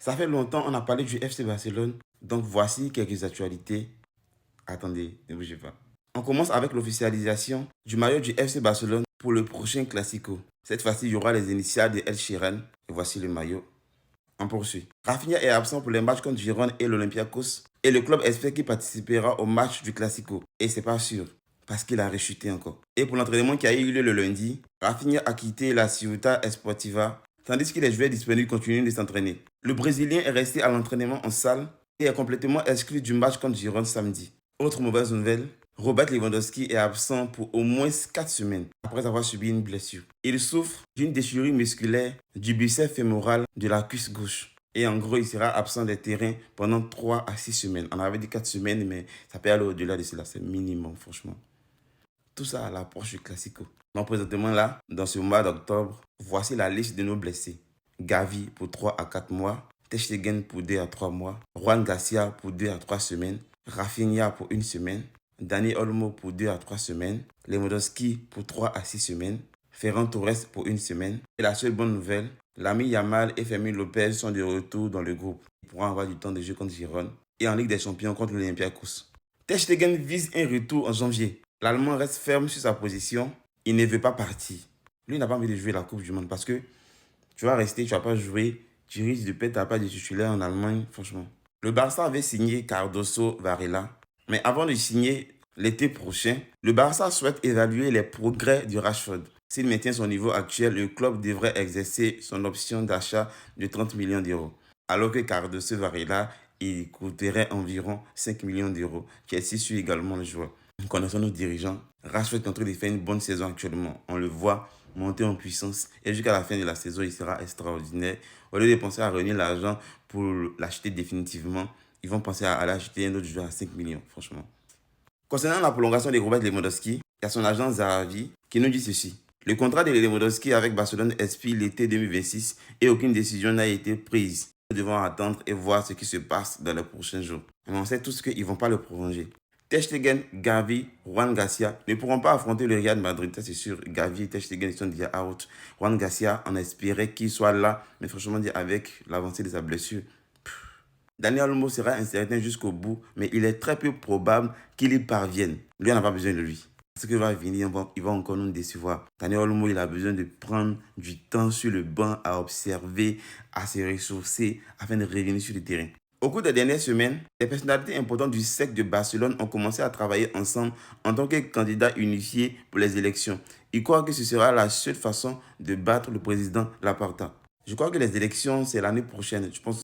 Ça fait longtemps on a parlé du FC Barcelone, donc voici quelques actualités. Attendez, ne bougez pas. On commence avec l'officialisation du maillot du FC Barcelone pour le prochain Classico. Cette fois-ci, il y aura les initiales de El Sheeran. Et voici le maillot. On poursuit. Rafinha est absent pour les matchs contre Girona et l'Olympiakos. Et le club espère qu'il participera au match du Classico. Et c'est pas sûr, parce qu'il a rechuté encore. Et pour l'entraînement qui a eu lieu le lundi, Rafinha a quitté la Ciutat Esportiva, tandis que les joueurs disponibles continuent de s'entraîner. Le Brésilien est resté à l'entraînement en salle et est complètement exclu du match contre Girona samedi. Autre mauvaise nouvelle, Robert Lewandowski est absent pour au moins 4 semaines après avoir subi une blessure. Il souffre d'une déchirure musculaire du biceps fémoral de la cuisse gauche. Et en gros, il sera absent des terrains pendant 3 à 6 semaines. On avait dit 4 semaines, mais ça peut aller au-delà de cela. C'est minimum, franchement. Tout ça à l'approche du Classico. Donc présentement là, dans ce mois d'octobre, voici la liste de nos blessés. Gavi pour 3 à 4 mois. Ter Stegen pour 2 à 3 mois. Juan Garcia pour 2 à 3 semaines. Rafinha pour 1 semaine. Dani Olmo pour 2 à 3 semaines. Lewandowski pour 3 à 6 semaines. Ferran Torres pour 1 semaine. Et la seule bonne nouvelle, Lamine Yamal et Fermin Lopez sont de retour dans le groupe. Ils pourront avoir du temps de jeu contre Girona et en Ligue des Champions contre l'Olympiakos. Ter Stegen vise un retour en janvier. L'Allemand reste ferme sur sa position. Il ne veut pas partir. Lui n'a pas envie de jouer la Coupe du Monde parce que tu vas rester, tu vas pas jouer. Tu risques de perdre ta place de titulaire en Allemagne, franchement. Le Barça avait signé Cardoso Varela. Mais avant de signer l'été prochain, le Barça souhaite évaluer les progrès du Rashford. S'il maintient son niveau actuel, le club devrait exercer son option d'achat de 30 millions d'euros. Alors que Cardoso Varela, il coûterait environ 5 millions d'euros. Chelsea suit également le joueur. Connaissant nos dirigeants, Rashford est en train de faire une bonne saison actuellement. On le voit monter en puissance et jusqu'à la fin de la saison, il sera extraordinaire. Au lieu de penser à réunir l'argent pour l'acheter définitivement, ils vont penser à aller acheter un autre joueur à 5 millions, franchement. Concernant la prolongation de Robert Lewandowski, il y a son agent Zahavi qui nous dit ceci. Le contrat de Lewandowski avec Barcelone expire l'été 2026 et aucune décision n'a été prise. Nous devons attendre et voir ce qui se passe dans les prochains jours. Mais on sait tous qu'ils ne vont pas le prolonger. Ter Stegen, Gavi, Juan Garcia ne pourront pas affronter le Real Madrid, ça c'est sûr. Gavi et Ter Stegen sont déjà out. Juan Garcia, on espérait qu'il soit là, mais franchement, avec l'avancée de sa blessure, Daniel Olmo sera incertain jusqu'au bout, mais il est très peu probable qu'il y parvienne. Lui, on n'a pas besoin de lui. Ce qui va venir, il va encore nous décevoir. Daniel Olmo, il a besoin de prendre du temps sur le banc à observer, à se ressourcer, afin de revenir sur le terrain. Au cours des dernières semaines, les personnalités importantes du SEC de Barcelone ont commencé à travailler ensemble en tant que candidats unifiés pour les élections. Ils croient que ce sera la seule façon de battre le président Laporta. Je crois que les élections, c'est l'année prochaine. Je pense